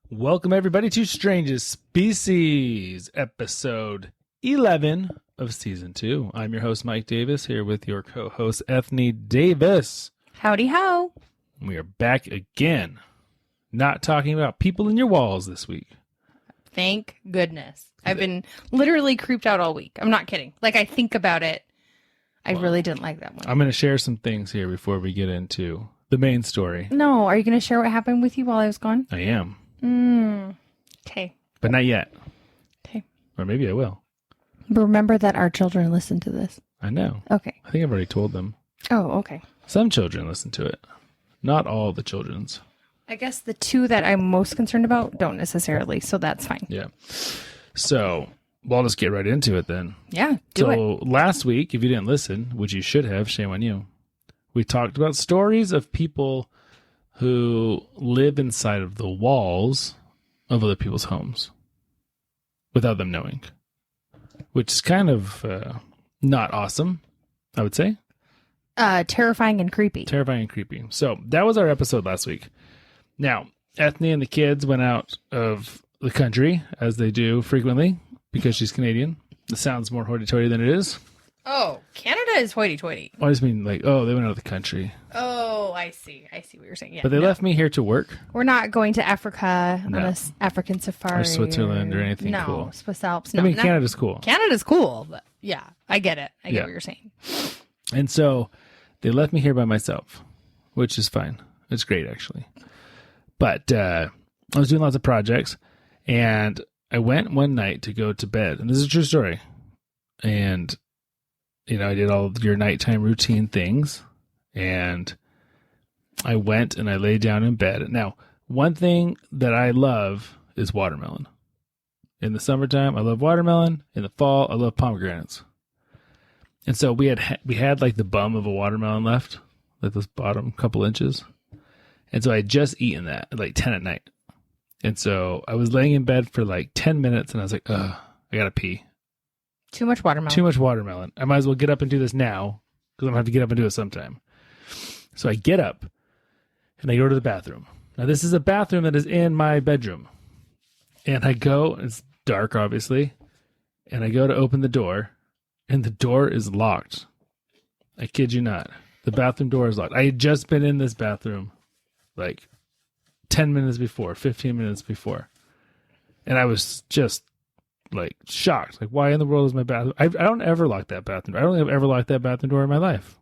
Welcome, everybody, to Strangest Species, episode 11 of season 2. I'm your host, Mike Davis, here with your co-host, Ethne Davis. Howdy ho. We are back again, not talking about people in your walls this week. Thank goodness. I've been literally creeped out all week. I'm not kidding. Like, I think about it. I really didn't like that one. I'm going to share some things here before we get into the main story. No, are you going to share what happened with you while I was gone? I am. Okay. But not yet. Okay. Or maybe I will. Remember that our children listen to this. I know. Okay. I think I've already told them. Oh, okay. Some children listen to it. Not all the children's. I guess the two that I'm most concerned about don't necessarily, so that's fine. Yeah. So, well, I'll just get right into it then. Yeah, do it. So last week, if you didn't listen, which you should have, shame on you, we talked about stories of people who live inside of the walls of other people's homes without them knowing, which is kind of not awesome, I would say. Terrifying and creepy. Terrifying and creepy. So that was our episode last week. Now, Ethne and the kids went out of the country, as they do frequently, because she's Canadian. It sounds more hoity-toity than it is. Oh, Canada is hoity-toity. I just mean like, oh, they went out of the country. Oh, I see. I see what you're saying. Yeah, But they left me here to work. We're not going to Africa on an African safari. Or Switzerland or anything cool. No, Swiss Alps. No, I mean, Canada's cool. Canada's cool, but yeah, I get it. I get what you're saying. And so they left me here by myself, which is fine. It's great, actually. But I was doing lots of projects, and I went one night to go to bed. And this is a true story. And, you know, I did all of your nighttime routine things, and I went and I lay down in bed. Now, one thing that I love is watermelon. In the summertime, I love watermelon. In the fall, I love pomegranates. And so we had like the bum of a watermelon left, like this bottom couple inches. And so I had just eaten that at like 10 at night. And so I was laying in bed for like 10 minutes, and I was like, ugh, I gotta pee. Too much watermelon. Too much watermelon. I might as well get up and do this now, because I'm going to have to get up and do it sometime. So I get up, and I go to the bathroom. Now, this is a bathroom that is in my bedroom. And I go, it's dark, obviously, and I go to open the door, and the door is locked. I kid you not. The bathroom door is locked. I had just been in this bathroom like 10 minutes before, 15 minutes before. And I was just like shocked. Like, why in the world is my bathroom? I don't ever lock that bathroom door. I don't think I've ever locked that bathroom door in my life.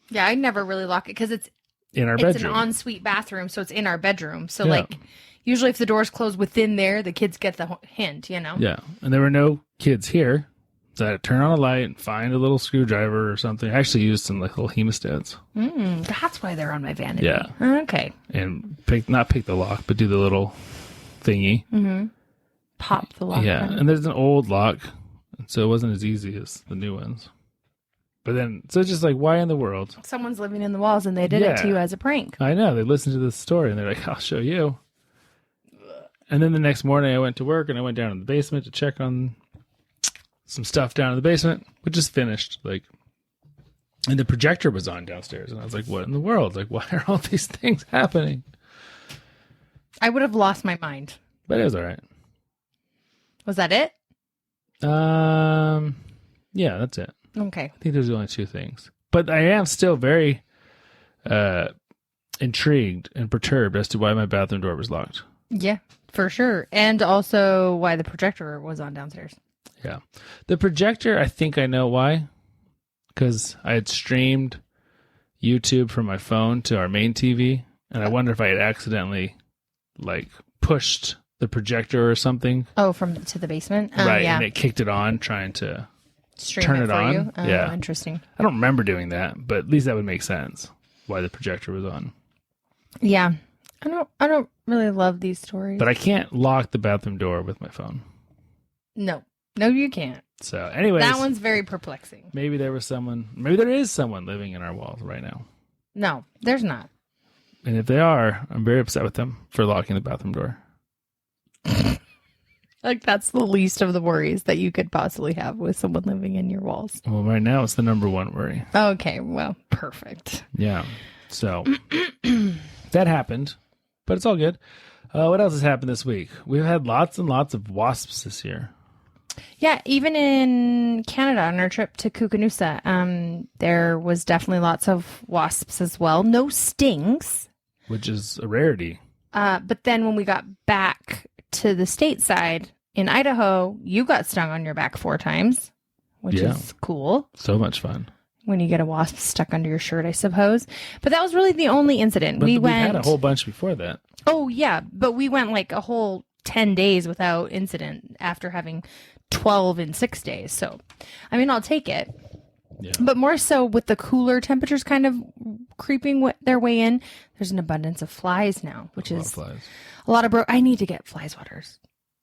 Yeah, I never really lock it because it's in our bedroom. It's an ensuite bathroom, so it's in our bedroom. So like, usually if the door's closed within there, the kids get the hint, you know? Yeah. And there were no kids here. So I had to turn on a light and find a little screwdriver or something. I actually used some like little hemostats. That's why they're on my vanity. Yeah. Okay. And not pick the lock, but do the little thingy. Mm-hmm. Pop the lock. Yeah. And there's an old lock, so it wasn't as easy as the new ones. But then, so it's just like, why in the world? Someone's living in the walls, and they did it to you as a prank. I know. They listened to this story, and they're like, I'll show you. And then the next morning, I went to work, and I went down in the basement to check on some stuff down in the basement, which is finished. Like, and the projector was on downstairs, and I was like, what in the world? Like, why are all these things happening? I would have lost my mind. But it was all right. Was that it? Yeah, that's it. Okay. I think there's only two things. But I am still very intrigued and perturbed as to why my bathroom door was locked. Yeah, for sure. And also why the projector was on downstairs. Yeah. The projector, I think I know why. Because I had streamed YouTube from my phone to our main TV. And I wonder if I had accidentally, like, pushed the projector or something. Oh, to the basement? Right. Yeah. And it kicked it on, trying to turn it on. You. Yeah. Interesting. I don't remember doing that, but at least that would make sense why the projector was on. Yeah. I don't really love these stories. But I can't lock the bathroom door with my phone. No, you can't. So anyways. That one's very perplexing. Maybe there is someone living in our walls right now. No, there's not. And if they are, I'm very upset with them for locking the bathroom door. Like, that's the least of the worries that you could possibly have with someone living in your walls. Well, right now it's the number one worry. Okay, well, perfect. Yeah. So that happened, but it's all good. What else has happened this week? We've had lots and lots of wasps this year. Yeah, even in Canada on our trip to Kukanusa, there was definitely lots of wasps as well. No stings. Which is a rarity. But then when we got back to the stateside in Idaho, you got stung on your back 4 times, which is cool. So much fun. When you get a wasp stuck under your shirt, I suppose. But that was really the only incident. But we've had a whole bunch before that. Oh, yeah. But we went like a whole 10 days without incident after having 12 in 6 days. So, I mean, I'll take it. Yeah. But more so with the cooler temperatures kind of creeping their way in, there's an abundance of flies now, which is flies. a lot of I need to get fly swatters.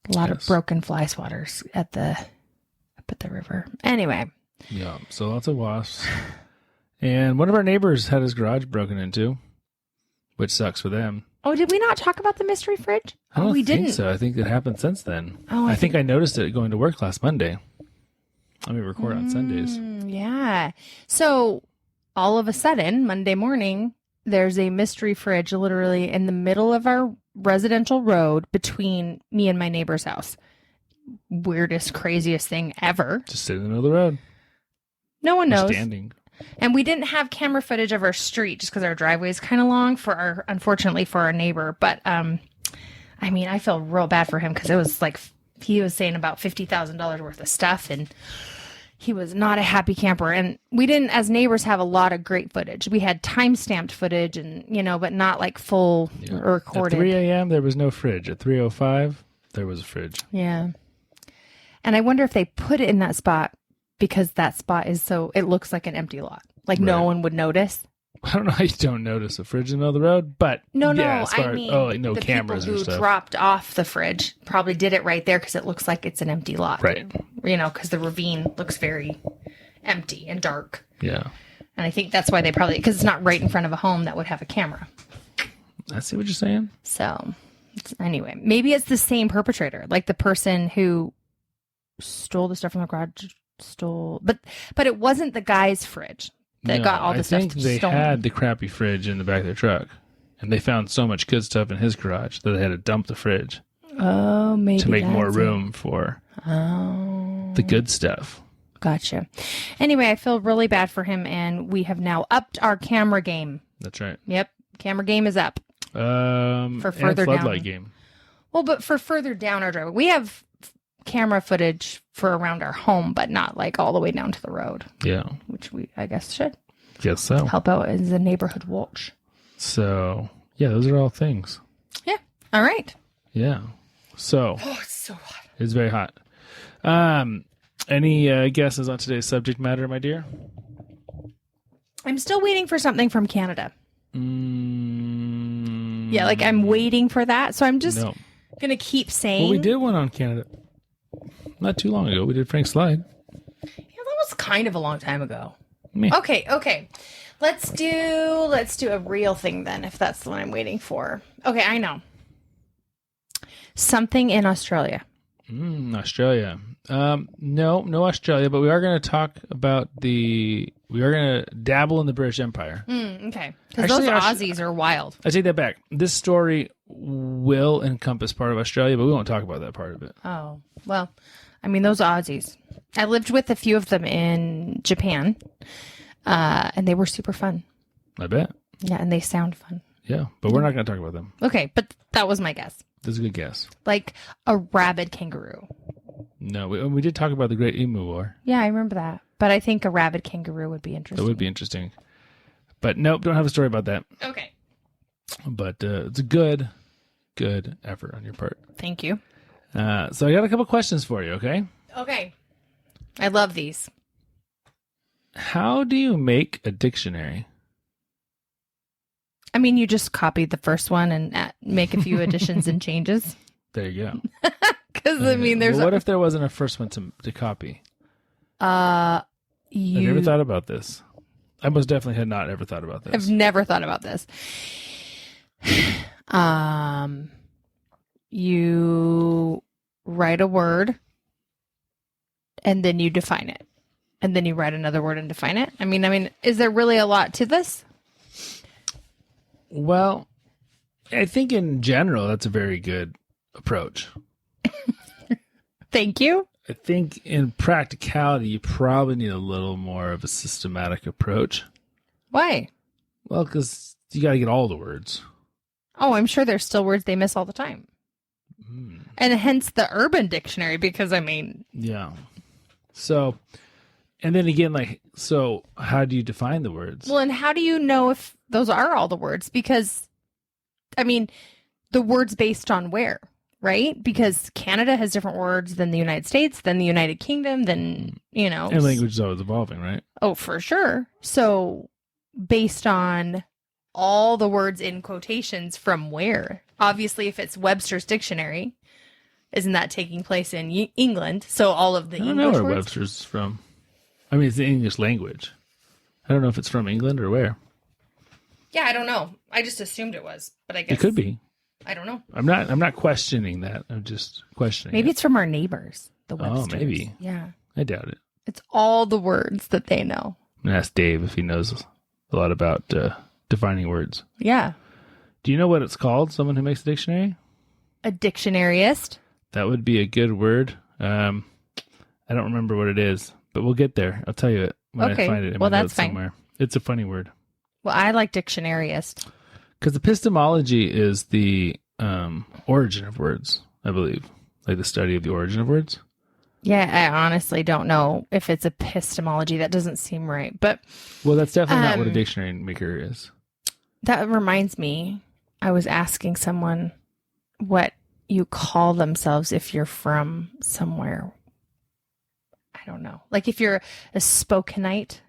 A lot of broken fly swatters up at the river. Anyway. Yeah, so lots of wasps. And one of our neighbors had his garage broken into, which sucks for them. Oh, did we not talk about the mystery fridge? I don't we think didn't. so. I think it happened since then. Oh, I think I noticed it going to work last Monday. I mean, record on Sundays. Yeah. So all of a sudden, Monday morning, there's a mystery fridge literally in the middle of our residential road between me and my neighbor's house. Weirdest, craziest thing ever. Just sitting in the middle of the road. No one knows. Standing. And we didn't have camera footage of our street just because our driveway is kind of long unfortunately for our neighbor. But, I mean, I feel real bad for him because it was like, he was saying about $50,000 worth of stuff and he was not a happy camper. And we didn't, as neighbors, have a lot of great footage. We had time-stamped footage and, but not like full recorded. At 3 a.m., there was no fridge. At 3:05, there was a fridge. Yeah. And I wonder if they put it in that spot because that spot is it looks like an empty lot. Like no one would notice. I don't know how you don't notice a fridge in the middle of the road, but no, I mean, like no the cameras people or who stuff. Dropped off the fridge probably did it right there because it looks like it's an empty lot. Right. Because the ravine looks very empty and dark. Yeah. And I think that's why they probably, because it's not right in front of a home that would have a camera. I see what you're saying. So, anyway, maybe it's the same perpetrator, like the person who stole the stuff from the garage, but it wasn't the guy's fridge that got all the stuff stolen. I think they had the crappy fridge in the back of their truck, and they found so much good stuff in his garage that they had to dump the fridge. Oh, maybe to make more room for the good stuff. Gotcha. Anyway, I feel really bad for him, and we have now upped our camera game. That's right. Yep, camera game is up. For further and floodlight down. Game. Well, but for further down our driveway, we have camera footage for around our home, but not like all the way down to the road. Yeah. Which we, I guess, should. Guess so. Help out as a neighborhood watch. So, yeah, those are all things. Yeah. All right. Yeah. So. Oh, it's so hot. It's very hot. Any guesses on today's subject matter, my dear? I'm still waiting for something from Canada. Yeah, like I'm waiting for that. So I'm just going to keep saying. Well, we did one on Canada not too long ago. We did Frank Slide. Yeah, that was kind of a long time ago. Me. Okay. Let's do a real thing then, if that's the one I'm waiting for. Okay, I know. Something in Australia. Australia. No Australia, but we are going to talk about we are going to dabble in the British Empire. Okay. Because those Aussies are wild. I take that back. This story will encompass part of Australia, but we won't talk about that part of it. Oh, well, I mean, those Aussies. I lived with a few of them in Japan, and they were super fun. I bet. Yeah, and they sound fun. Yeah, but we're not going to talk about them. Okay, but that was my guess. That's a good guess. Like a rabid kangaroo. No, we did talk about the Great Emu War. Yeah, I remember that. But I think a rabid kangaroo would be interesting. That would be interesting. But nope, don't have a story about that. Okay. But it's a good effort on your part. Thank you. So I got a couple questions for you, okay? Okay. I love these. How do you make a dictionary? I mean, you just copied the first one and make a few additions and changes. There you go. Because, I mean, there's... Well, what if there wasn't a first one to copy? Have you ever thought about this? I most definitely had not ever thought about this. I've never thought about this. You write a word and then you define it. And then you write another word and define it. I mean, is there really a lot to this? Well, I think in general, that's a very good approach. Thank you. I think in practicality, you probably need a little more of a systematic approach. Why? Well, because you got to get all the words. Oh, I'm sure there's still words they miss all the time. And hence the Urban Dictionary, because Yeah. So, and then again, so how do you define the words? Well, and how do you know if those are all the words? Because, the words based on where, right? Because Canada has different words than the United States, than the United Kingdom, than, And language is always evolving, right? Oh, for sure. So based on all the words in quotations from where? Obviously, if it's Webster's Dictionary, isn't that taking place in England? So all of the I don't English know where words? Webster's from. It's the English language. I don't know if it's from England or where. Yeah, I don't know. I just assumed it was, but I guess It could be. I don't know. I'm not questioning that. I'm just questioning. Maybe it. it's from our neighbors, the Websters. Oh, maybe. Yeah. I doubt it. It's all the words that they know. I'm gonna ask Dave if he knows a lot about defining words. Yeah. Do you know what it's called? Someone who makes a dictionary? A dictionaryist. That would be a good word. I don't remember what it is, but we'll get there. I'll tell you it when I find it in my notes somewhere. It's a funny word. Well, I like dictionaryist. Because epistemology is the origin of words, I believe. Like the study of the origin of words. Yeah, I honestly don't know if it's epistemology. That doesn't seem right. But well, that's definitely not what a dictionary maker is. That reminds me, I was asking someone what you call themselves if you're from somewhere. I don't know. Like if you're a Spokenite.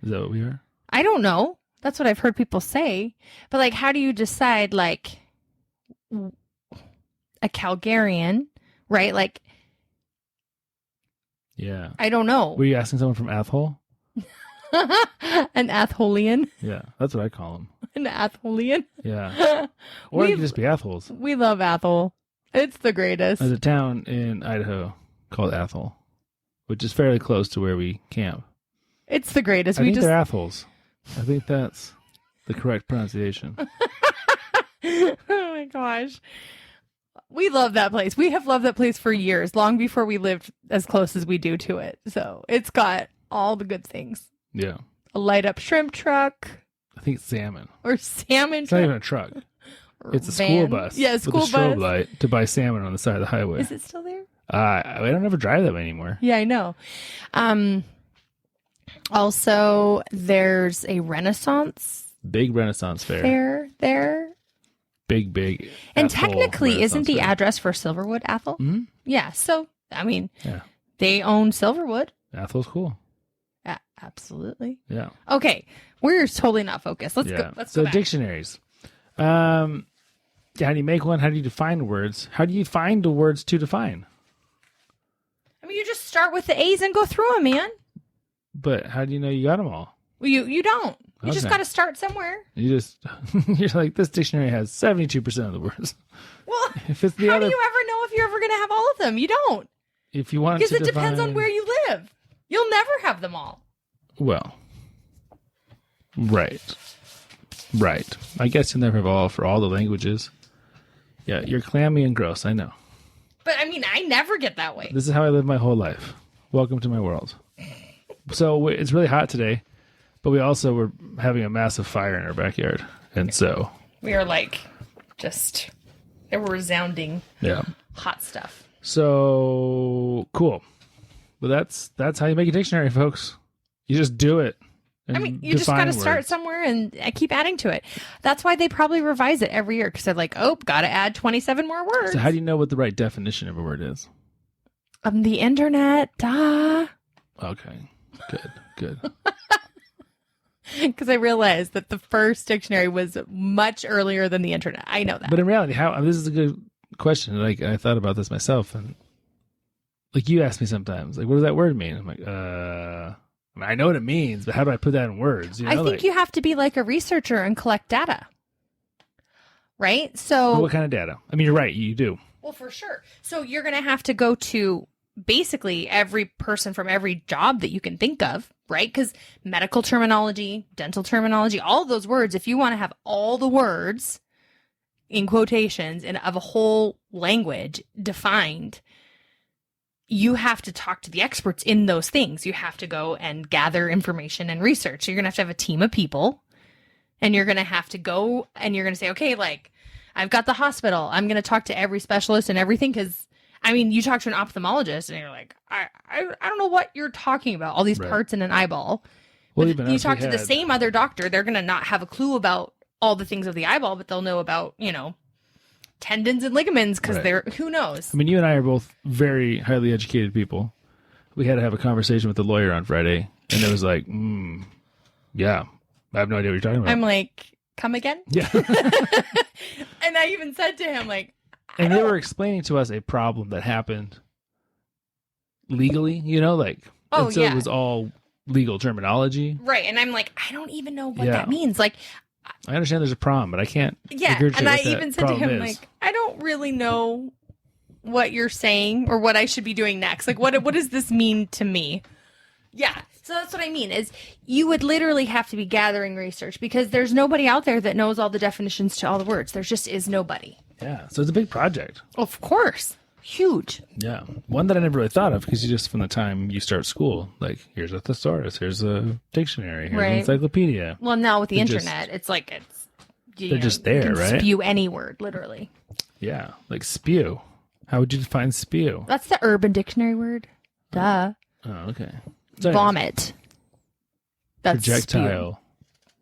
Is that what we are? I don't know. That's what I've heard people say. But like, how do you decide like a Calgarian, right? Like, yeah. I don't know. Were you asking someone from Athol? An Atholian? Yeah, that's what I call them. An Atholian? Yeah. Or it could just be Athols. We love Athol. It's the greatest. There's a town in Idaho called Athol, which is fairly close to where we camp. It's the greatest. I think they're Athols. I think that's the correct pronunciation. Oh my gosh. We love that place. We have loved that place for years, long before we lived as close as we do to it. So it's got all the good things. Yeah. A light up shrimp truck. I think it's salmon. Or salmon It's truck. not even a truck. It's a van. school bus. Yeah, school with a strobe bus. light to buy salmon on the side of the highway. Is it still there? I don't ever drive that way anymore. Yeah, I know. Also, there's a Renaissance Big Renaissance fair. there. Big. And Athol technically, isn't the Renaissance fair. address for Silverwood Athol? Mhm. Yeah. So, Yeah. they own Silverwood. Athol's cool. Absolutely. Yeah. Okay. We're totally not focused. Let's go. Let's so go back. dictionaries. How do you make one? How do you define words? How do you find the words to define? You just start with the A's and go through them, man. But how do you know you got them all? Well, you don't. You just Okay. got to start somewhere. You're like, this dictionary has 72% of the words. Well, If it's the how other, do you ever know if you're ever going to have all of them? You don't. if you want Because to it depends on where you live. You'll never have them all. Well, right. I guess you'll never have all for all the languages. Yeah, you're clammy and gross, I know. But I never get that way. This is how I live my whole life. Welcome to my world. So it's really hot today, but we also were having a massive fire in our backyard. And so We are there were resounding hot stuff. So cool. Well, that's how you make a dictionary, folks. You just do it. You just got to start somewhere and keep adding to it. That's why they probably revise it every year because they're like, oh, got to add 27 more words. So how do you know what the right definition of a word is? The internet. Duh. Okay. Good. Because I realized that the first dictionary was much earlier than the internet. I know that. But in reality, this is a good question. Like, I thought about this myself, and like you ask me sometimes, like, what does that word mean? I'm like, I know what it means, but how do I put that in words? I think you have to be like a researcher and collect data. Right? So what kind of data? You're right, you do. Well, for sure. So you're going to have to go to basically every person from every job that you can think of, right? Because medical terminology, dental terminology, all of those words, if you want to have all the words in quotations and of a whole language defined, you have to talk to the experts in those things. You have to go and gather information and research. So you're going to have a team of people, and you're going to have to go and you're going to say, okay, like, I've got the hospital. I'm going to talk to every specialist and everything. Because, I mean, you talk to an ophthalmologist and you're like, I don't know what you're talking about. All these parts in an eyeball. Well, But even you us, talk we to the had- same other doctor. They're going to not have a clue about all the things of the eyeball, but they'll know about, tendons and ligaments because Right. they're, who knows? I mean, you and I are both very highly educated people. We had to have a conversation with the lawyer on Friday, and it was like, yeah, I have no idea what you're talking about. I'm like, come again? Yeah. And I even said to him, like, And they were explaining to us a problem that happened legally, Oh, and so yeah. it was all legal terminology. right. And I'm like, I don't even know what Yeah. that means. Like, I understand there's a problem, but I can't. yeah. regurgitate And I what that even said to problem him, is. like, I don't really know what you're saying or what I should be doing next. Like, what does this mean to me? Yeah. So that's what I mean is you would literally have to be gathering research because there's nobody out there that knows all the definitions to all the words. There just is nobody. Yeah, so it's a big project. Of course. Huge. Yeah, one that I never really thought of because you just from the time you start school, like here's a thesaurus, here's a dictionary, here's an Right. encyclopedia. Well, now with the They're just- internet, it's like They're just you there, can right? Spew any word, literally. Yeah, like spew. How would you define spew? That's the Urban Dictionary word. Duh. Oh, okay. So anyways, Vomit. That's projectile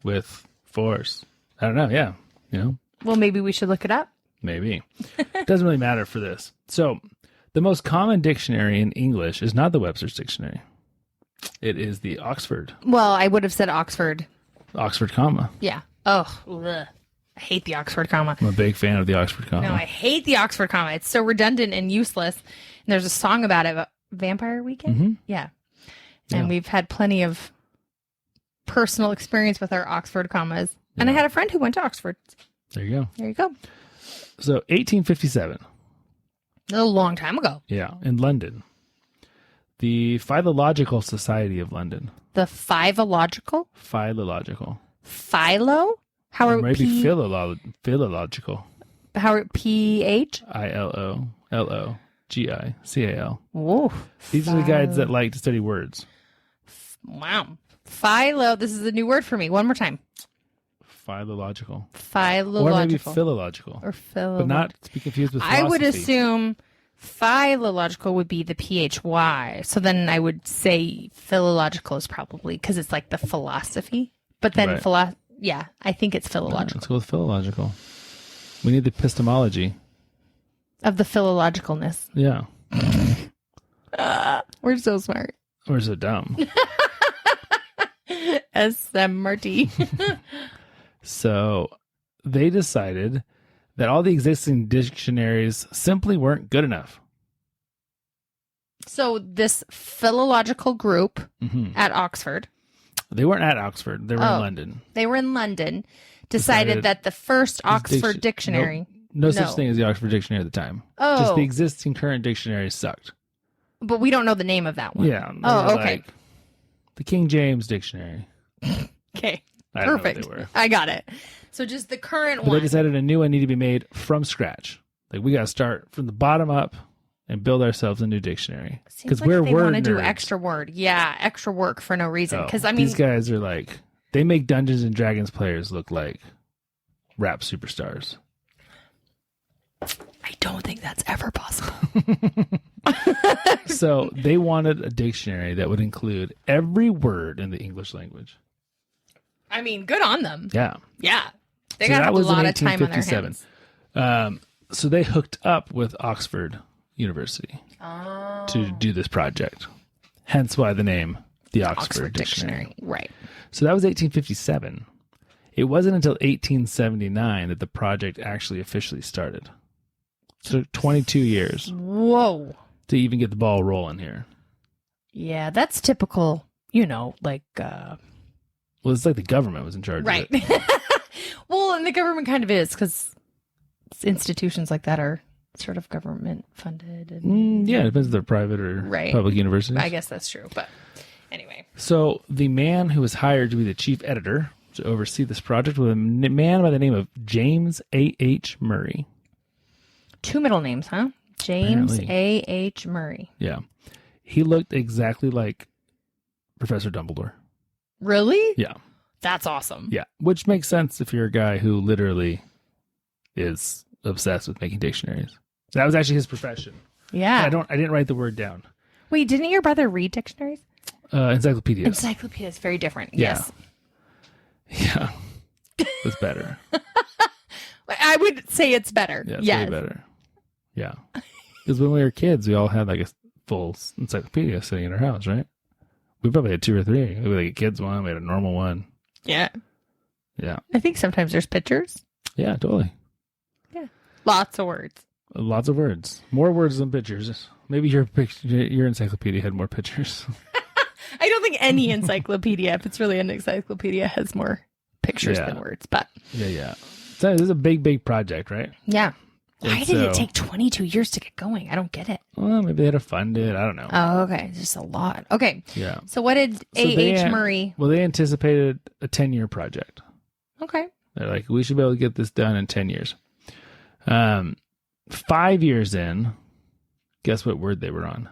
with force. I don't know. Yeah, spew. Well, maybe we should look it up. maybe. It doesn't really matter for this. So, the most common dictionary in English is not the Webster's Dictionary. It is the Oxford Well, I would have said Oxford. comma. Yeah. Oh, ugh. I hate the Oxford comma. I'm a big fan of the Oxford comma. No, I hate the Oxford comma. It's so redundant and useless. And there's a song about it, Vampire Weekend? Mhm. Yeah. And Yeah. we've had plenty of personal experience with our Oxford commas. And I had a friend who went to Oxford. There you go. There you go. So 1857, A long time ago. yeah, in London, the Philological Society of London. The philological? Philological. Philo? How are Maybe philological. How are PH? Philological. Whoa. These are the guys that like to study words. Wow. Philo. This is a new word for me. One more time. Philological. Philological. Or maybe philological. Or philo. But not to be confused with I philosophy. would assume philological would be the PHY. So then I would say philological is probably because it's like the philosophy. But then Right. yeah, I think it's philological. Let's go with philological. We need the epistemology. Of the philologicalness. Yeah. We're so smart. Or so dumb. SMRT. So they decided that all the existing dictionaries simply weren't good enough. So this philological group Mhm. at Oxford, They weren't at Oxford. They were in London. they were in London, decided that the first Oxford dictionary. No such thing as the Oxford Dictionary at the time. Oh. Just the existing current dictionary sucked. But we don't know the name of that one. Yeah. they Oh, were okay. like the King James Dictionary. Okay. I don't know what Perfect. they were. I got it. So just the current But one. they decided a new one needed to be made from scratch. Like we got to start from the bottom up and build ourselves a new dictionary. Seems like we're they word want to do nerds. extra word. Yeah, extra work for no reason. Oh, Because I mean, these guys are like they make Dungeons and Dragons players look like rap superstars. I don't think that's ever possible. So they wanted a dictionary that would include every word in the English language. I mean, good on them. Yeah. Yeah. They So got to that have a was in lot of time on their 1857. hands. So they hooked up with Oxford University to do this project. Hence why the name, the Oxford Dictionary. Right. So that was 1857. It wasn't until 1879 that the project actually officially started. So 22 years Whoa. to even get the ball rolling here. Yeah, that's typical, like, Well, it's like the government was in charge right. of it. Well, and the government kind of is because institutions like that are sort of government funded. Yeah, it depends if they're private or public universities. I guess that's true. But anyway. So the man who was hired to be the chief editor to oversee this project was a man by the name of James A.H. Murray. 2 middle names, huh? James A.H. Murray. Yeah. He looked exactly like Professor Dumbledore. Really? Yeah. That's awesome. Yeah. Which makes sense if you're a guy who literally is obsessed with making dictionaries. That was actually his profession. Yeah. I didn't write the word down. Wait, didn't your brother read dictionaries? Encyclopedia. Encyclopedia is very different. Yeah. Yes. Yeah. It's better. I would say it's better. Yeah, it's way better. Yeah. Because when we were kids, we all had like a full encyclopedia sitting in our house, right? We probably had 2 or 3. We had like a kid's one, we had a normal one. Yeah. Yeah. I think sometimes there's pictures. Yeah, totally. Yeah. Lots of words. Lots of words. More words than pictures. Maybe your encyclopedia had more pictures. I don't think any encyclopedia, if it's really an encyclopedia, has more pictures than words. But yeah. So this is a big project, right? Yeah. Why did it take 22 years to get going? I don't get it. Well, maybe they had to fund it. I don't know. Oh, okay. Just a lot. Okay. Yeah. So what did A.H. Murray... Well, they anticipated a 10-year project. Okay. They're like, we should be able to get this done in 10 years. 5 years in, guess what word they were on?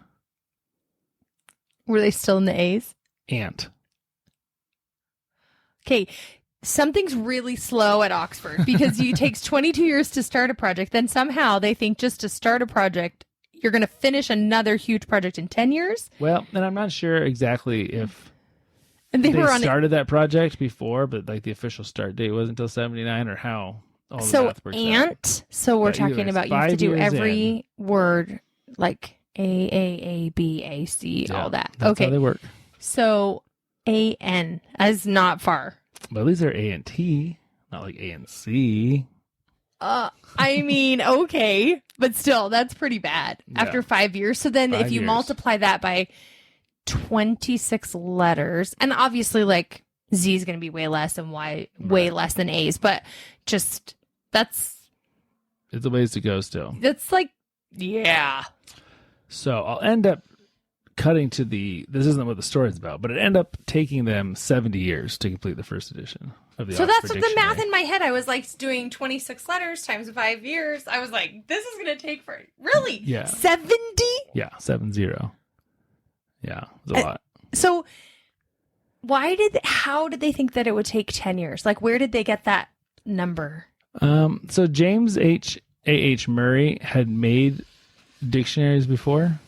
Were they still in the A's? Ant. Okay. Something's really slow at Oxford because it takes 22 years to start a project. Then somehow they think just to start a project, you're going to finish another huge project in 10 years. Well, and I'm not sure exactly if they started that project before, but like the official start date wasn't until 79 or how all the math works out. So we're talking about you have to do every word like A, B, A, C, all that. That's how they work. So A-N is not far. But at least they're A and T, not like A and C. I mean, okay, but still, that's pretty bad after 5 years. So then if you multiply that by 26 letters, and obviously like Z is going to be way less and Y way less than A's, but just it's a ways to go still. That's like, yeah. So I'll end up cutting to this isn't what the story's about, but it ended up taking them 70 years to complete the first edition of the Oxford that's what Dictionary. the math in my head. I was like doing 26 letters times 5 years. I was like, this is going to take really? Yeah. 70? Yeah, 70. Yeah, it was a lot. So how did they think that it would take 10 years? Like, where did they get that number? So James A.H. Murray had made dictionaries before.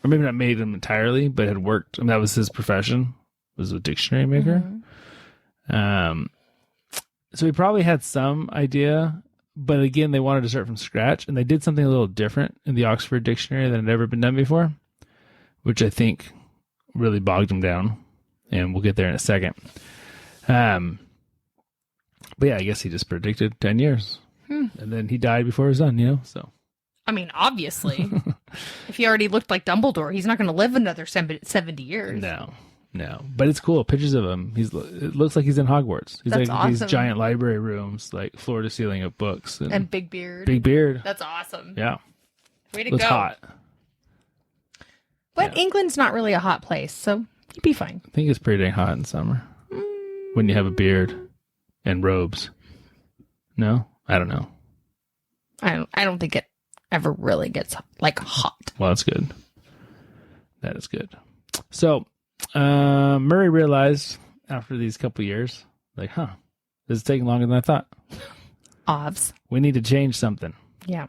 Or maybe not made them entirely, but had worked. I mean, that was his profession, was a dictionary maker. Mm-hmm. So he probably had some idea, but again, they wanted to start from scratch, and they did something a little different in the Oxford Dictionary than had ever been done before, which I think really bogged him down, and we'll get there in a second. But yeah, I guess he just predicted 10 years, and then he died before it was done, so. I mean, obviously, if he already looked like Dumbledore, he's not going to live another 70 years. No. But it's cool. Pictures of him. It looks like he's in Hogwarts. He's That's like awesome. These giant library rooms, like floor to ceiling of books. And big beard. Big beard. That's awesome. Yeah. Way to Looks go. hot. But England's not really a hot place, so you'd be fine. I think it's pretty dang hot in summer. When you have a beard and robes. No? I don't know. I don't think it ever really gets like hot. Well, that's good. That is good. So Murray realized after these couple years, like, this is taking longer than I thought. Ovs. We need to change something. Yeah.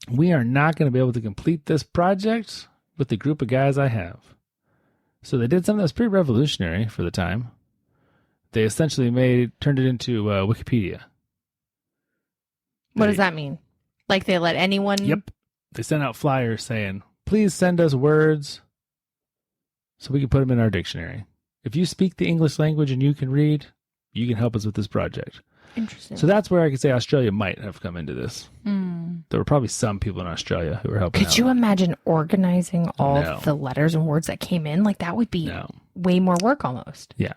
We are not going to be able to complete this project with the group of guys I have. So they did something that was pretty revolutionary for the time. They essentially turned it into Wikipedia. What does that mean? Like they let anyone... Yep. They sent out flyers saying, please send us words so we can put them in our dictionary. If you speak the English language and you can read, you can help us with this project. Interesting. So that's where I could say Australia might have come into this. There were probably some people in Australia who were helping out. Could you imagine organizing all the letters and words that came in? Like that would be way more work almost. Yeah.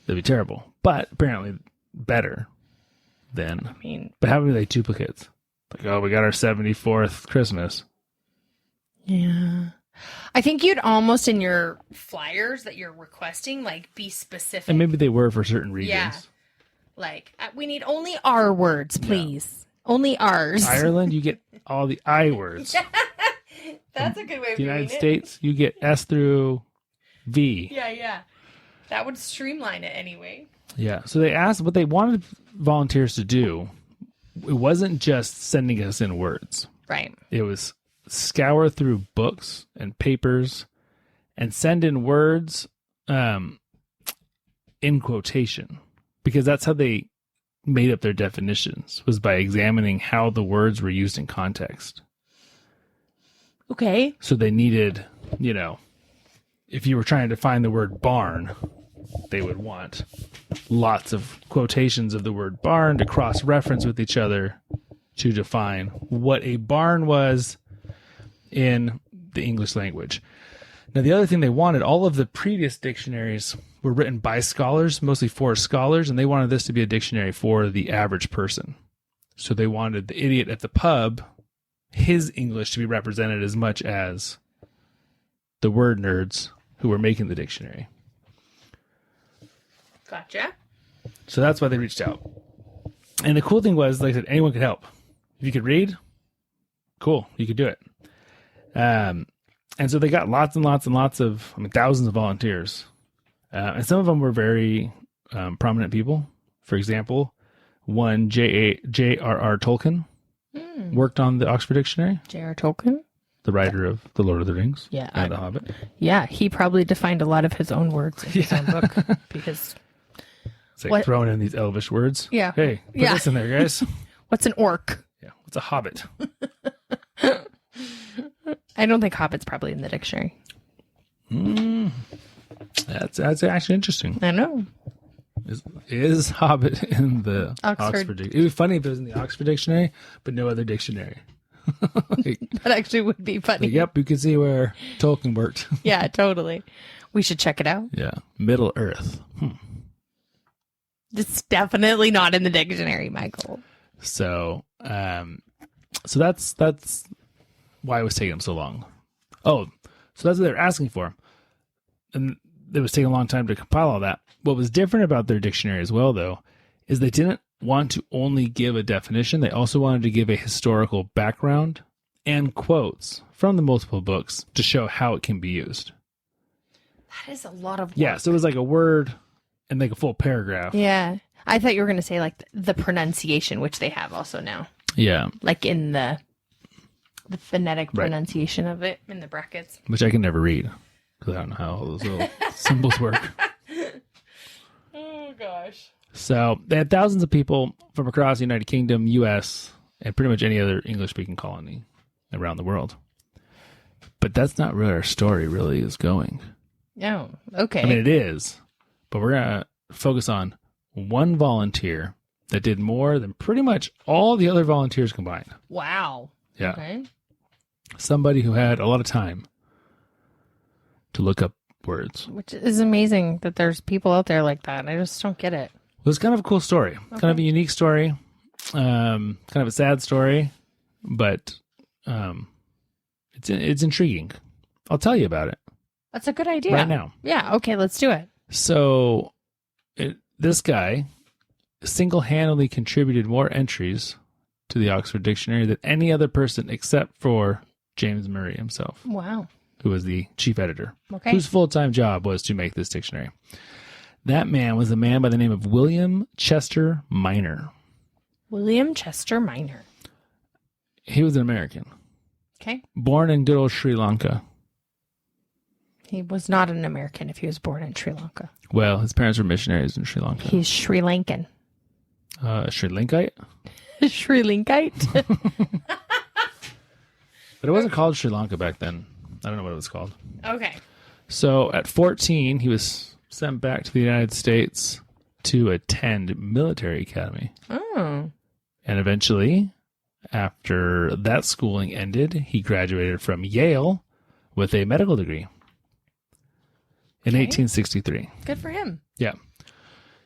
That'd be terrible. But apparently better than... I mean... But how many duplicates? Like, oh, we got our 74th Christmas. Yeah. I think you'd almost in your flyers that you're requesting, like, be specific. And maybe they were for certain regions. Yeah. Like, we need only R words, please. Yeah. Only R's. Ireland, you get all the I words. That's a good way of the doing United it. States, you get S through V. Yeah. That would streamline it anyway. Yeah. So they asked what they wanted volunteers to do. It wasn't just sending us in words. Right. It was scour through books and papers and send in words in quotation, because that's how they made up their definitions, was by examining how the words were used in context. Okay. So they needed, if you were trying to find the word barn, they would want lots of quotations of the word barn to cross-reference with each other to define what a barn was in the English language. Now, the other thing they wanted, all of the previous dictionaries were written by scholars, mostly for scholars, and they wanted this to be a dictionary for the average person. So they wanted the idiot at the pub, his English to be represented as much as the word nerds who were making the dictionary. Gotcha. So that's why they reached out. And the cool thing was, like I said, anyone could help. If you could read, cool, you could do it. And so they got lots and lots and lots of, thousands of volunteers. And some of them were very prominent people. For example, one J.R.R. Tolkien worked on the Oxford Dictionary. J.R. Tolkien? The writer of The Lord of the Rings and The Hobbit. Yeah, he probably defined a lot of his own words in his own book. Because it's like throwing in these elvish words. Yeah. Hey, put this in there, guys. What's an orc? Yeah. What's a hobbit? I don't think hobbit's probably in the dictionary. That's actually interesting. I know. Is hobbit in the Oxford Dictionary? It would be funny if it was in the Oxford Dictionary, but no other dictionary. That actually would be funny. Yep, you can see where Tolkien worked. Yeah, totally. We should check it out. Yeah, Middle Earth. It's definitely not in the dictionary, Michael. So that's why it was taking them so long. Oh, so that's what they're asking for. And it was taking a long time to compile all that. What was different about their dictionary as well, though, is they didn't want to only give a definition. They also wanted to give a historical background and quotes from the multiple books to show how it can be used. That is a lot of work. Yeah, so it was like a word and like a full paragraph. Yeah. I thought you were going to say like the pronunciation, which they have also now. Yeah. Like in the phonetic pronunciation of it in the brackets. Which I can never read because I don't know how all those little symbols work. Oh, gosh. So they had thousands of people from across the United Kingdom, U.S., and pretty much any other English-speaking colony around the world. But that's not where our story really is going. Oh, okay. I mean, it is, but we're going to focus on one volunteer that did more than pretty much all the other volunteers combined. Wow. Yeah. Okay. Somebody who had a lot of time to look up words. Which is amazing that there's people out there like that. I just don't get it. Well, it's kind of a cool story. Okay. Kind of a unique story. Kind of a sad story, but it's intriguing. I'll tell you about it. That's a good idea. Right now. Yeah. Okay. Let's do it. So this guy single-handedly contributed more entries to the Oxford Dictionary than any other person except for James Murray himself. Wow. Who was the chief editor. Okay. Whose full-time job was to make this dictionary. That man was a man by the name of William Chester Minor. William Chester Minor. He was an American. Okay. Born in good old Sri Lanka. He was not an American if he was born in Sri Lanka. Well, his parents were missionaries in Sri Lanka. He's Sri Lankan. Sri Lankite? Sri Lankite? But it wasn't called Sri Lanka back then. I don't know what it was called. Okay. So at 14, he was sent back to the United States to attend military academy. Oh. And eventually, after that schooling ended, he graduated from Yale with a medical degree in 1863. Good for him. Yeah.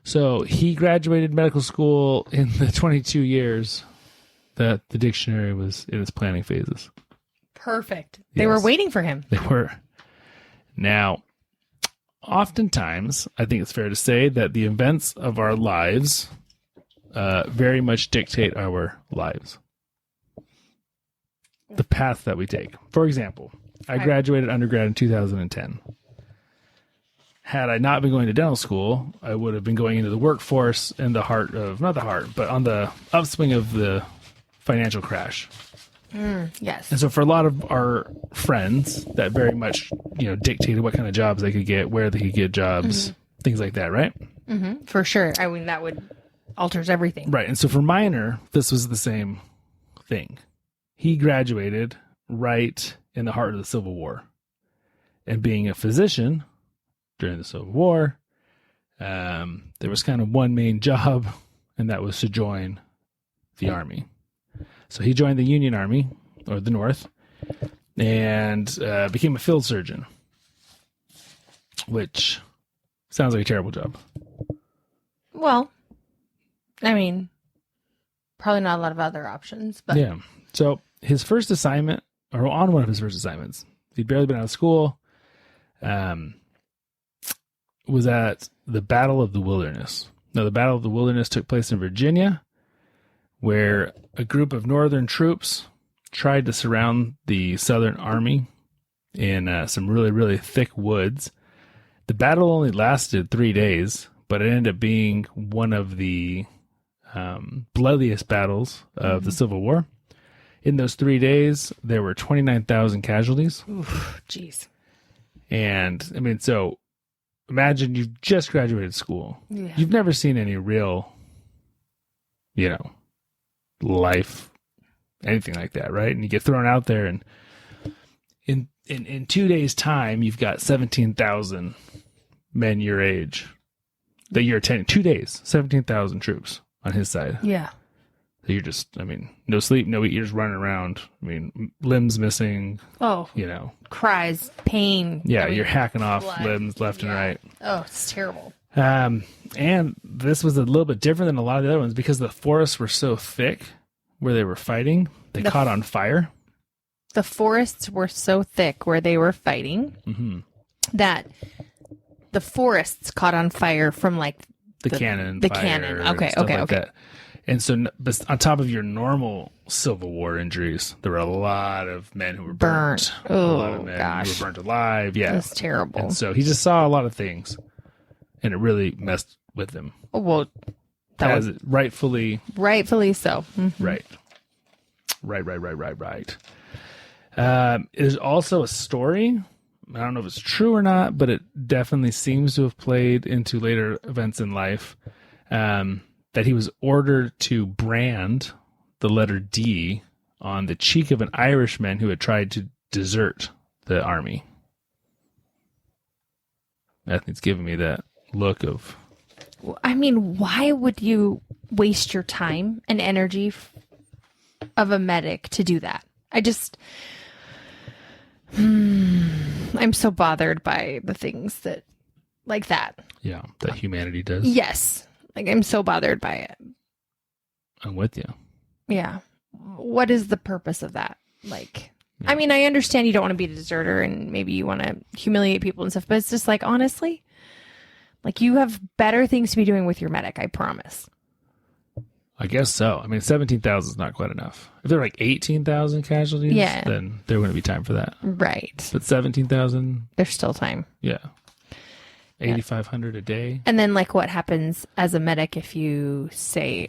So he graduated medical school in the 22 years that the dictionary was in its planning phases. Perfect. They were waiting for him. They were. Now, oftentimes, I think it's fair to say that the events of our lives very much dictate our lives. The path that we take. For example, I graduated undergrad in 2010. Had I not been going to dental school, I would have been going into the workforce in the heart of, not the heart, but on the upswing of the financial crash. Yes. And so for a lot of our friends, that very much, dictated what kind of jobs they could get, where they could get jobs, things like that, right? Mm-hmm. For sure. I mean, that would alters everything. Right. And so for Minor, this was the same thing. He graduated right in the heart of the Civil War. And being a physician during the Civil War, there was kind of one main job, and that was to join the Army. So he joined the Union Army, or the North, and became a field surgeon, which sounds like a terrible job. Well, I mean, probably not a lot of other options, but yeah. So his first assignment, or on one of his first assignments, he'd barely been out of school, was at the Battle of the Wilderness. Now, the Battle of the Wilderness took place in Virginia, where a group of Northern troops tried to surround the Southern Army in some really, really thick woods. The battle only lasted 3 days, but it ended up being one of the bloodiest battles of the Civil War. In those 3 days, there were 29,000 casualties. Oof, jeez. And, I mean, so imagine you've just graduated school. Yeah. You've never seen any real, life, anything like that, right? And you get thrown out there, and in 2 days' time, you've got 17,000 men your age that you're attending. 2 days, 17,000 troops on his side. Yeah. So you're just, no sleep, no eat, you're just running around. Limbs missing. Oh. Cries, pain. Yeah, you're hacking off blood. limbs left and right. Oh, it's terrible. And this was a little bit different than a lot of the other ones because the forests were so thick where they were fighting, they caught on fire. The forests were so thick where they were fighting that the forests caught on fire from the cannon. The fire cannon. and Okay, stuff okay, like okay. that. And so on top of your normal Civil War injuries, there were a lot of men who were burnt. Oh, a lot of men gosh. who were burnt alive. Yeah. That's terrible. And so he just saw a lot of things, and it really messed with him. Oh, well, As it rightfully so. Mm-hmm. Right. There's also a story. I don't know if it's true or not, but it definitely seems to have played into later events in life. That he was ordered to brand the letter D on the cheek of an Irishman who had tried to desert the army. I think it's giving me that look of... I mean, why would you waste your time and energy of a medic to do that? I'm so bothered by the things that, like that. Yeah, that humanity does. Yes. I'm so bothered by it. I'm with you. Yeah. What is the purpose of that? I mean, I understand you don't want to be a deserter and maybe you want to humiliate people and stuff, but it's just honestly, you have better things to be doing with your medic, I promise. I guess so. 17,000 is not quite enough. If there are 18,000 casualties, then there wouldn't be time for that. Right. But 17,000? There's still time. Yeah. 8,500 a day. And then what happens as a medic if you say,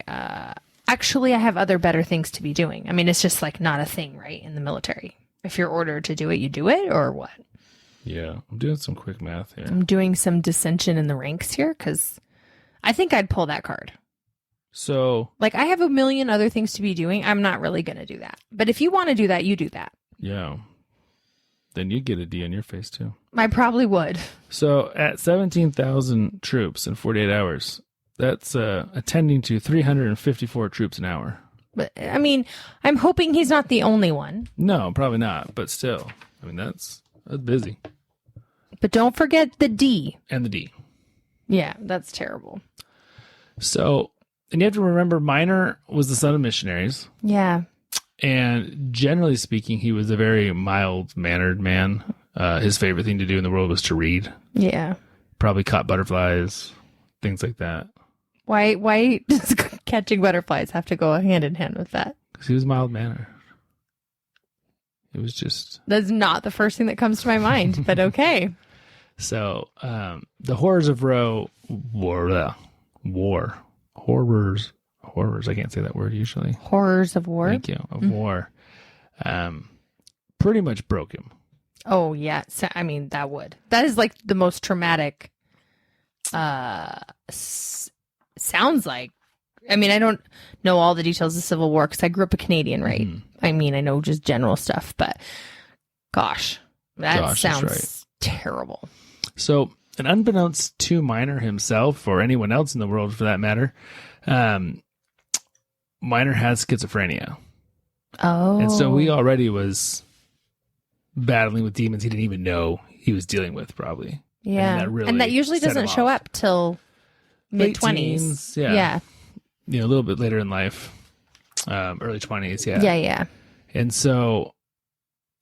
actually, I have other better things to be doing? It's just not a thing, right? In the military. If you're ordered to do it, you do it, or what? Yeah. I'm doing some quick math here. I'm doing some dissension in the ranks here because I think I'd pull that card. So, I have a million other things to be doing. I'm not really going to do that. But if you want to do that, you do that. Yeah. Then you'd get a D on your face, too. I probably would. So, at 17,000 troops in 48 hours, that's attending to 354 troops an hour. But, I'm hoping he's not the only one. No, probably not. But still, that's busy. But don't forget the D. And the D. Yeah, that's terrible. So, And you have to remember, Minor was the son of missionaries. Yeah. And generally speaking, he was a very mild-mannered man. His favorite thing to do in the world was to read. Yeah. Probably caught butterflies, things like that. Why does catching butterflies have to go hand in hand with that? Because he was mild-mannered. It was just... That's not the first thing that comes to my mind, but okay. So, the horrors of Roe... Horrors. I can't say that word usually. Horrors of war? Thank you. Of war. Pretty much broke him. Oh, yeah. So, I mean, that would. That is like the most traumatic... sounds like. I mean, I don't know all the details of the Civil War because I grew up a Canadian, right? Mm-hmm. I mean, I know just general stuff, but gosh, that sounds terrible. So, and unbeknownst to Minor himself or anyone else in the world for that matter, Minor has schizophrenia. Oh. And so he already was battling with demons he didn't even know he was dealing with, probably. Yeah. And that usually doesn't show up till mid-20s. Yeah. You know, a little bit later in life, early 20s. Yeah. Yeah. And so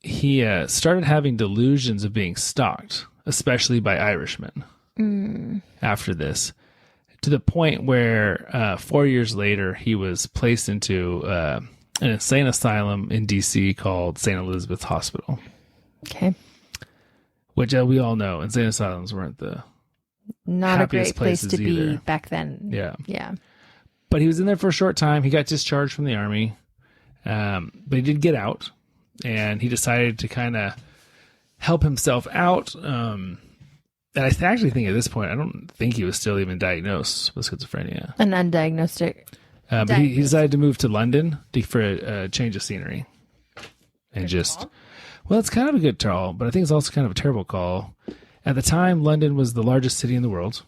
he started having delusions of being stalked, especially by Irishmen after this, to the point where 4 years later, he was placed into an insane asylum in D.C. called St. Elizabeth's Hospital. Okay. Which we all know, insane asylums weren't the not a great place to either. be back then. Yeah. But he was in there for a short time. He got discharged from the army, but he did get out, and he decided to kind of help himself out. And I actually think at this point, I don't think he was still even diagnosed with schizophrenia. An undiagnosed. But he decided to move to London for a change of scenery. And well, it's kind of a good call, but I think it's also kind of a terrible call. At the time, London was the largest city in the world.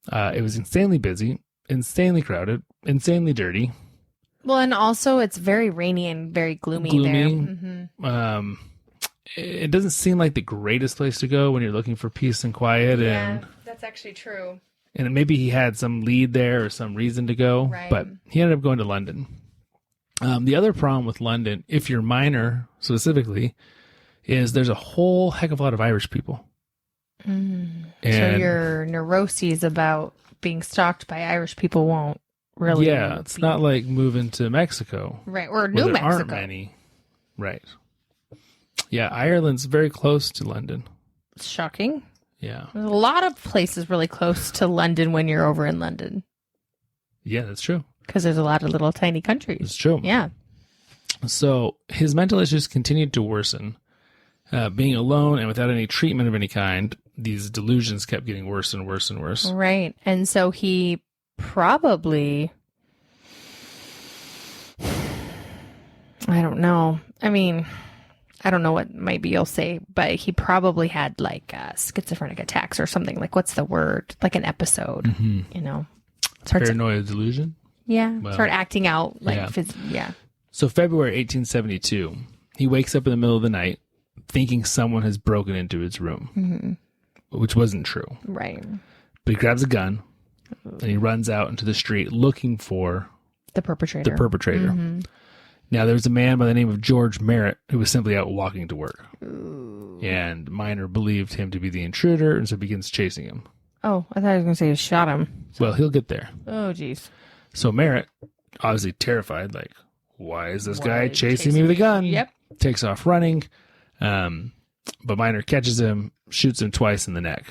It was insanely busy, insanely crowded, insanely dirty. Well, and also it's very rainy and very gloomy there. Mm-hmm. It doesn't seem like the greatest place to go when you're looking for peace and quiet. Yeah, that's actually true. And maybe he had some lead there or some reason to go, right. But he ended up going to London. The other problem with London, if you're Minor specifically, is there's a whole heck of a lot of Irish people. So your neuroses about being stalked by Irish people won't really... Yeah, it's not like moving to Mexico. Right, or New Mexico. Aren't many. Right. Yeah, Ireland's very close to London. It's shocking. Yeah. There's a lot of places really close to London when you're over in London. Yeah, that's true. Because there's a lot of little tiny countries. It's true. Yeah. So his mental issues continued to worsen. Being alone and without any treatment of any kind, these delusions kept getting worse and worse and worse. Right. And so he probably... I don't know. I mean, I don't know what maybe you'll say, but he probably had like schizophrenic attacks or something. Like, what's the word? Like an episode, you know? Paranoia delusion? Yeah. Well, start acting out like, yeah. So February 1872, he wakes up in the middle of the night thinking someone has broken into his room, which wasn't true. Right. But he grabs a gun and he runs out into the street looking for the perpetrator. Now, there was a man by the name of George Merritt who was simply out walking to work. Ooh. And Minor believed him to be the intruder, and so begins chasing him. Oh, I thought I was going to say he shot him. Well, he'll get there. Oh, geez. So Merritt, obviously terrified, like, why is this guy chasing me with a gun? Yep. Takes off running. But Minor catches him, shoots him twice in the neck,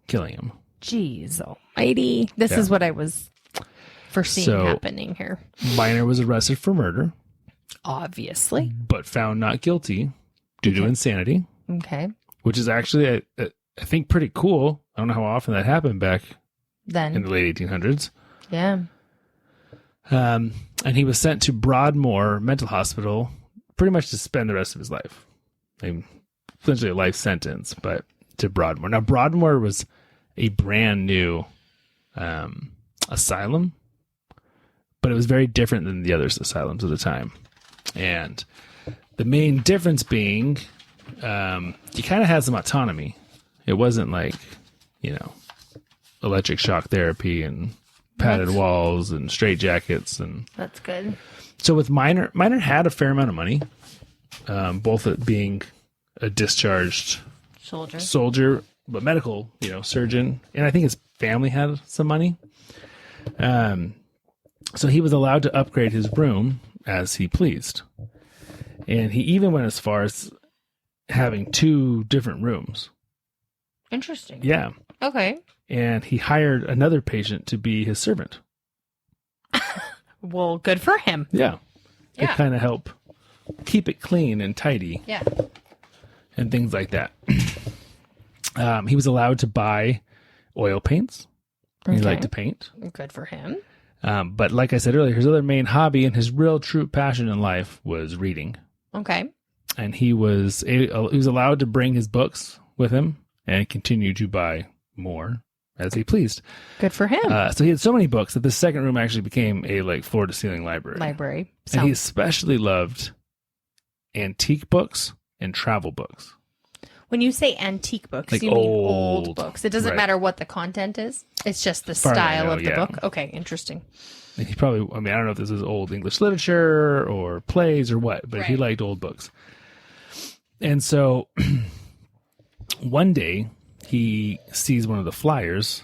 killing him. Jeez almighty. This is what I was foreseeing happening here. Minor was arrested for murder. Obviously. But found not guilty due to insanity. Okay. Which is actually, I think, pretty cool. I don't know how often that happened back then in the late 1800s. Yeah. And he was sent to Broadmoor Mental Hospital pretty much to spend the rest of his life. I mean, essentially a life sentence, but to Broadmoor. Now, Broadmoor was a brand new asylum, but it was very different than the other asylums at the time. And the main difference being, you kind of had some autonomy. It wasn't like, electric shock therapy and padded walls and straitjackets. And that's good. so with Minor had a fair amount of money, both it being a discharged soldier, but medical, surgeon. And I think his family had some money. So he was allowed to upgrade his room as he pleased. And he even went as far as having 2 different rooms. Interesting. Yeah. Okay. And he hired another patient to be his servant. Well, good for him. Yeah. To kind of help keep it clean and tidy. Yeah. And things like that. He was allowed to buy oil paints. Okay. He liked to paint. Good for him. But like I said earlier, his other main hobby and his real true passion in life was reading. Okay. And he was allowed to bring his books with him and continue to buy more as he pleased. Good for him. So he had so many books that the second room actually became a floor to ceiling library. And he especially loved antique books and travel books. When you say antique books, like you mean old books. It doesn't matter what the content is. It's just the style of the book. Okay, interesting. And he probably, I don't know if this is old English literature or plays or what, but he liked old books. And so one day he sees one of the flyers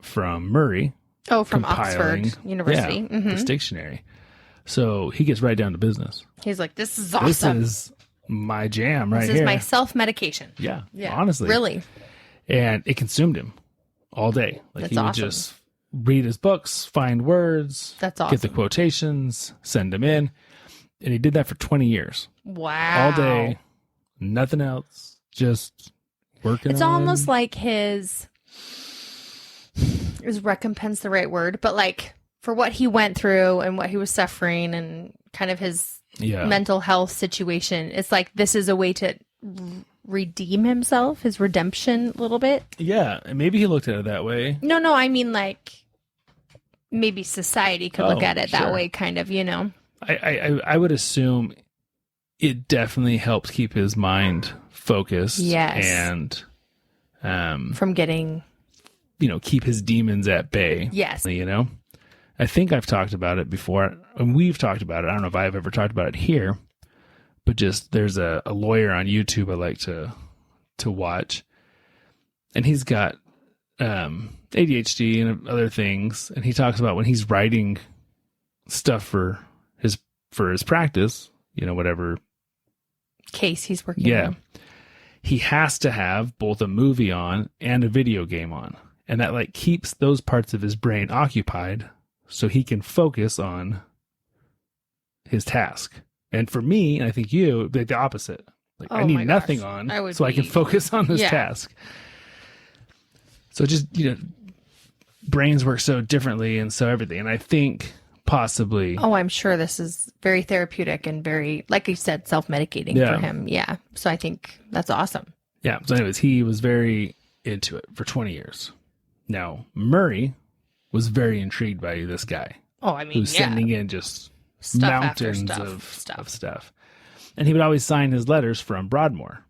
from Murray. Oh, from Oxford University. Yeah, this dictionary. So he gets right down to business. He's like, this is awesome. This is my jam right here. This is my self-medication. Yeah, honestly. Really. And it consumed him all day. Like That's he would awesome. just read his books, find words, That's awesome. get the quotations, send them in. And he did that for 20 years. Wow. All day, nothing else, just working It's almost like is recompense the right word? But like for what he went through and what he was suffering and kind of his mental health situation, it's like this is a way to redeem himself, his redemption a little bit. Yeah, and maybe he looked at it that way. No, I mean like maybe society could look at it that way, kind of, I would assume it definitely helped keep his mind focused. Yes. And from getting keep his demons at bay. Yes. I think I've talked about it before, and we've talked about it. I don't know if I've ever talked about it here, but just there's a lawyer on YouTube I like to watch, and he's got ADHD and other things, and he talks about when he's writing stuff for his practice, whatever case he's working on. He has to have both a movie on and a video game on, and that keeps those parts of his brain occupied so he can focus on his task. And for me, and I think you, the opposite. I need nothing on so I can focus on this task. So just, brains work so differently and so everything. And I think possibly... Oh, I'm sure this is very therapeutic and very, like you said, self-medicating for him. Yeah. So I think that's awesome. Yeah. So anyways, he was very into it for 20 years. Now, Murray was very intrigued by this guy. Oh, I mean, who's sending in just stuff mountains of stuff. And he would always sign his letters from Broadmoor.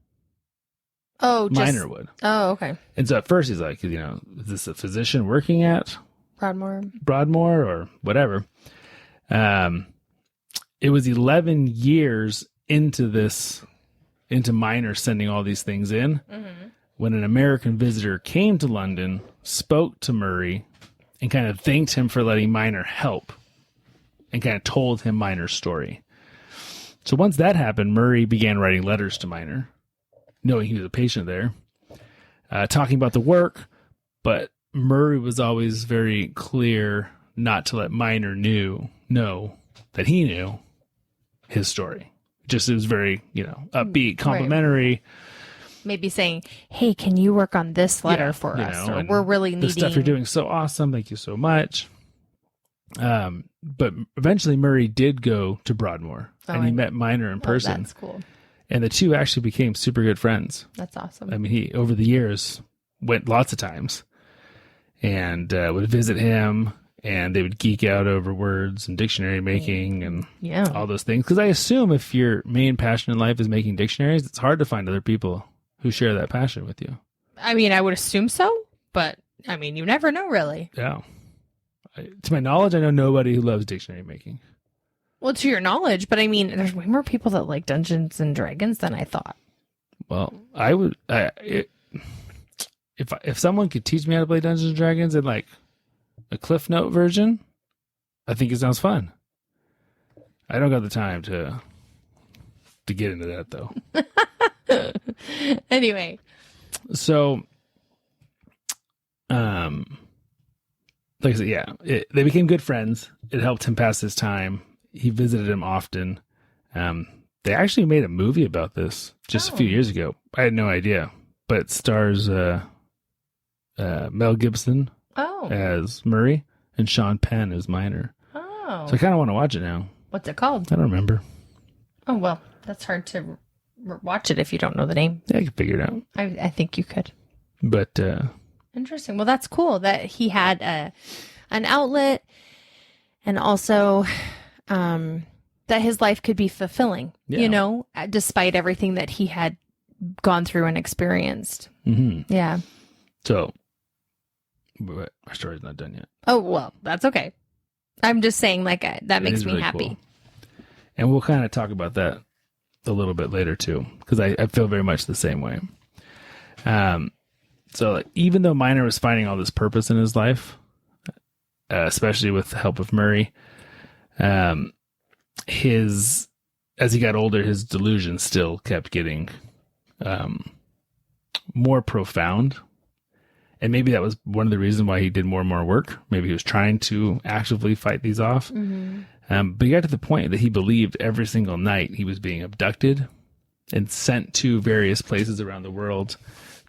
Oh, Minor would. Oh, okay. And so at first he's like, is this a physician working at Broadmoor or whatever? It was 11 years into Minor sending all these things in, when an American visitor came to London, spoke to Murray, and kind of thanked him for letting Minor help, and kind of told him Minor's story. So once that happened, Murray began writing letters to Minor, knowing he was a patient there, talking about the work, but Murray was always very clear not to let Minor know that he knew his story. Just it was very, upbeat, complimentary. Right. Maybe saying, hey, can you work on this letter for us? Or we're really needing... The stuff you're doing so awesome. Thank you so much. But eventually Murray did go to Broadmoor and he met Minor in person. That's cool. And the two actually became super good friends. That's awesome. I mean, he, over the years, went lots of times and would visit him, and they would geek out over words and dictionary making and all those things. Because I assume if your main passion in life is making dictionaries, it's hard to find other people who share that passion with you. I mean, I would assume so, but I mean, you never know, really. Yeah. To my knowledge, I know nobody who loves dictionary making. Well, to your knowledge, but I mean, there's way more people that like Dungeons and Dragons than I thought. Well, I would. If someone could teach me how to play Dungeons and Dragons in like a Cliff Note version, I think it sounds fun. I don't got the time to get into that though. Anyway, so like I said, yeah, they became good friends. It helped him pass his time. He visited him often. They actually made a movie about this just a few years ago. I had no idea, but it stars Mel Gibson as Murray and Sean Penn as Minor. Oh, so I kind of want to watch it now. What's it called? I don't remember. Oh, well, that's hard to watch it if you don't know the name. Yeah, I can figure it out. I think you could. But interesting. Well, that's cool that he had an outlet, and also that his life could be fulfilling, you know, despite everything that he had gone through and experienced. Mm-hmm. Yeah. So, but our story's not done yet. Oh, well, that's okay. I'm just saying, like, that makes me really happy. Cool. And we'll kind of talk about that a little bit later, too, because I feel very much the same way. So, like, even though Minor was finding all this purpose in his life, especially with the help of Murray, as he got older, his delusions still kept getting more profound. And maybe that was one of the reasons why he did more and more work. Maybe he was trying to actively fight these off. Mm-hmm. But he got to the point that he believed every single night he was being abducted and sent to various places around the world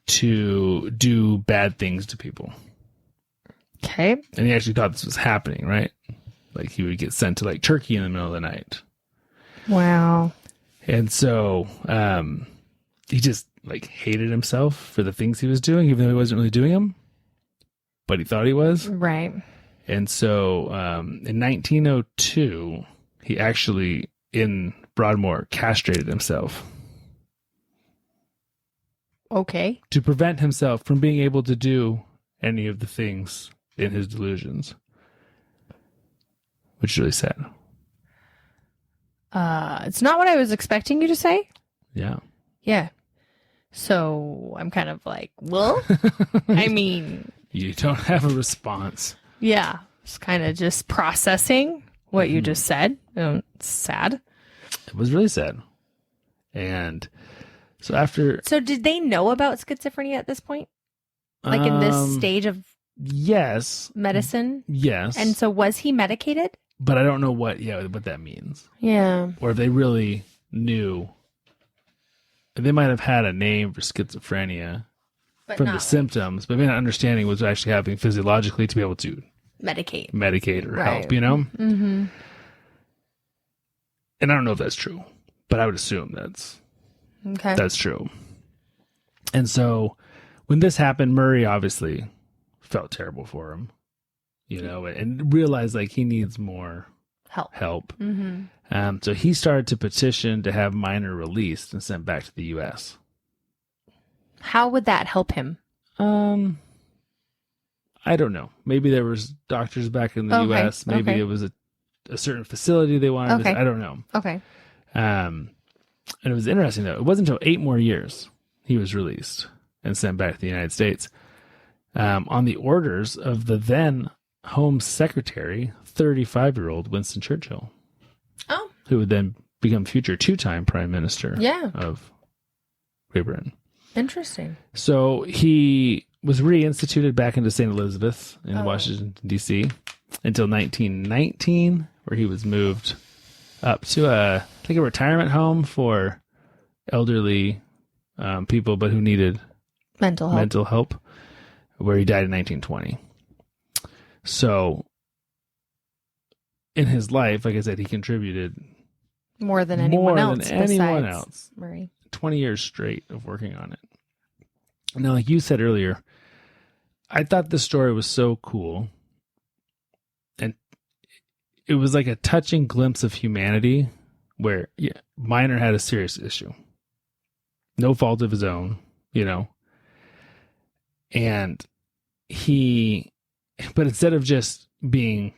to do bad things to people. Okay. And he actually thought this was happening, right? Like he would get sent to like Turkey in the middle of the night. Wow. And so he just like hated himself for the things he was doing, even though he wasn't really doing them, but he thought he was. Right. And so in 1902, he actually in Broadmoor castrated himself. Okay. To prevent himself from being able to do any of the things in his delusions. Which is really sad. It's not what I was expecting you to say. Yeah. Yeah. So I'm kind of like, well, I mean. You don't have a response. Yeah. It's kind of just processing what you just said. It's sad. It was really sad. And so after. So did they know about schizophrenia at this point? Like in this stage of medicine? Yes. And so was he medicated? But I don't know what that means. Yeah. Or if they really knew. They might have had a name for schizophrenia from the symptoms, but maybe not understanding what's actually happening physiologically to be able to medicate or help, you know? Mm-hmm. And I don't know if that's true, but I would assume that's true. And so when this happened, Murray obviously felt terrible for him, you know, and realized like he needs more help. Mm-hmm. So he started to petition to have Minor released and sent back to the U.S. How would that help him? I don't know. Maybe there was doctors back in the U.S. Maybe it was a certain facility they wanted. I don't know. Okay. And it was interesting, though. It wasn't until 8 more years he was released and sent back to the United States on the orders of the then Home Secretary, 35-year-old Winston Churchill. Oh. Who would then become future 2-time Prime Minister of Great Britain. Interesting. So he was reinstituted back into St. Elizabeth in Washington, D.C. until 1919, where he was moved up to a retirement home for elderly people, but who needed mental help, where he died in 1920. So in his life, like I said, he contributed more than anyone anyone else. Murray. 20 years straight of working on it. Now, like you said earlier, I thought this story was so cool. And it was like a touching glimpse of humanity where Minor had a serious issue. No fault of his own, you know. And he but instead of just being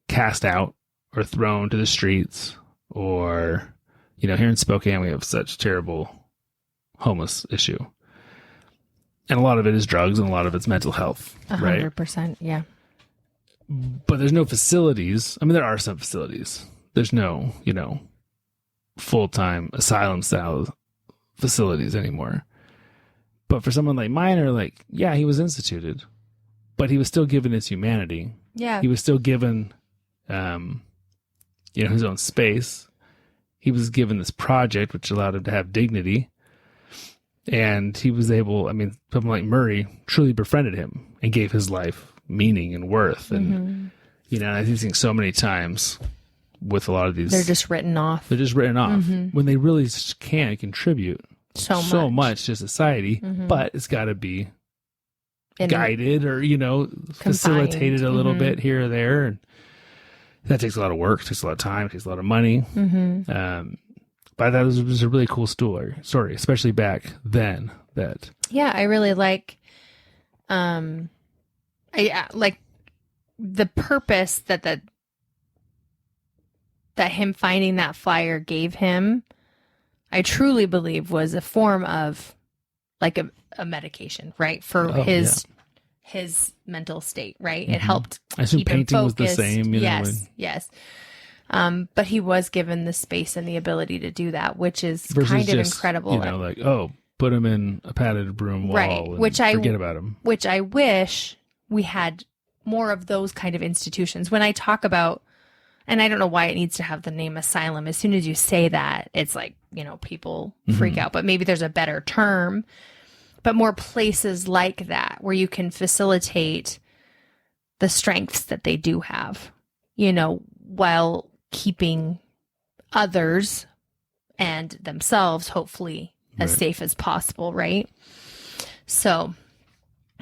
cast out or thrown to the streets, or, you know, here in Spokane, we have such terrible homeless issue. And a lot of it is drugs and a lot of it's mental health, right? 100%. Yeah. But there's no facilities. I mean, there are some facilities. There's no, you know, full-time asylum style facilities anymore. But for someone like Minor, like, yeah, he was instituted, but he was still given his humanity. Yeah. He was still given, you know, his own space. He was given this project, which allowed him to have dignity. And he was able, I mean, someone like Murray truly befriended him and gave his life meaning and worth. And, you know, I think so many times with a lot of these, They're just written off. They're just written off when they really can contribute So much to society, but it's got to be guided or, you know, facilitated a little bit here or there. And that takes a lot of work, takes a lot of time, takes a lot of money. But that was a really cool story, especially back then. That I really like, I like the purpose that him finding that flyer gave him. I truly believe was a form of like a medication, right? For his mental state, right? It helped. I assume keep him painting was the focused. same. You know, Yes. But he was given the space and the ability to do that, which is versus kind of just, incredible. You know, like, oh, put him in a padded broom wall, Right, and which forget about him. Which I wish we had more of those kind of institutions. When I talk about, and I don't know why it needs to have the name asylum. As soon as you say that, it's like, you know, people freak out. But maybe there's a better term. But more places like that where you can facilitate the strengths that they do have, you know, while keeping others and themselves hopefully as safe as possible, right? So,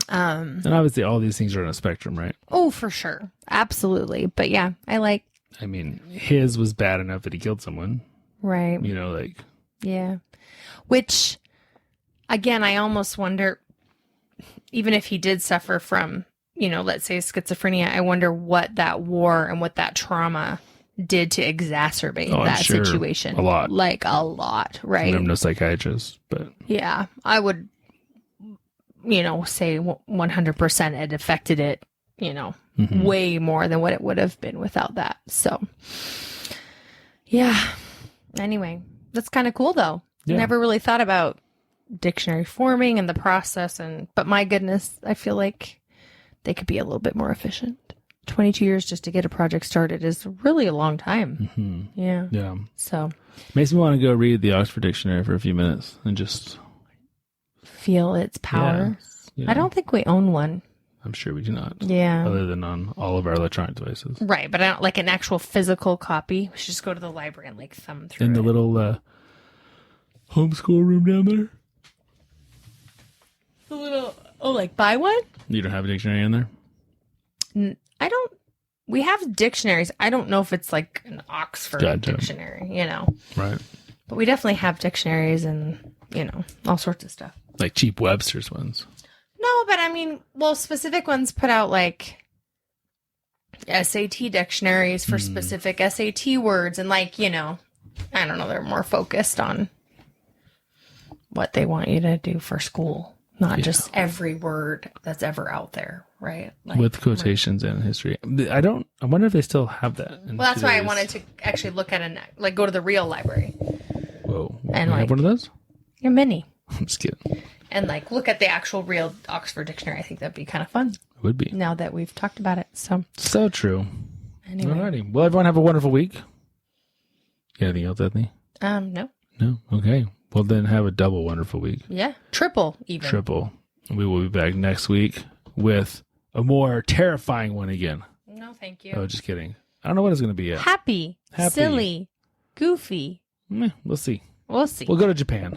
and obviously all these things are on a spectrum, right? Oh, for sure. Absolutely. But yeah, I mean, his was bad enough that he killed someone. Right. You know, like. Yeah. Which, again, I almost wonder, even if he did suffer from, you know, let's say schizophrenia, I wonder what that war and what that trauma did to exactly that situation. A lot. Like a lot, right? I'm no psychiatrist, but. Yeah. I would, you know, say 100% it affected it, you know, way more than what it would have been without that. So, yeah. Anyway, that's kind of cool though. Yeah. Never really thought about dictionary forming and the process, but my goodness, I feel like they could be a little bit more efficient. 22 years just to get a project started is really a long time. Yeah. Yeah. So makes me want to go read the Oxford Dictionary for a few minutes and just feel its power. Yeah. I don't think we own one. I'm sure we do not. Yeah. Other than on all of our electronic devices. Right. But I don't like an actual physical copy. We should just go to the library and like thumb through in the little homeschool room down there. The little, like buy one? You don't have a dictionary in there? We have dictionaries. I don't know if it's like an Oxford dictionary, you know. Right. But we definitely have dictionaries and, all sorts of stuff. Like cheap Webster's ones. No, but I mean, specific ones put out like SAT dictionaries for specific SAT words and I don't know, they're more focused on what they want you to do for school. Not just every word that's ever out there, right? Like, with quotations and history. I wonder if they still have that. Well, that's why I wanted to actually look at go to the real library. Whoa. And have one of those? Your mini. I'm just kidding. And look at the actual real Oxford Dictionary. I think that'd be kind of fun. It would be. Now that we've talked about it. So true. Anyway. Alrighty. Well, everyone have a wonderful week. Anything else, Ethne? No. No? Okay. Well, then have a double wonderful week. Yeah. Triple, even. Triple. We will be back next week with a more terrifying one again. No, thank you. Oh, just kidding. I don't know what it's going to be yet. Happy. Silly. Goofy. We'll see. We'll see. We'll go to Japan.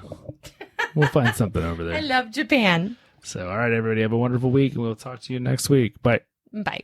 We'll find something over there. I love Japan. So, all right, everybody. Have a wonderful week, and we'll talk to you next week. Bye. Bye.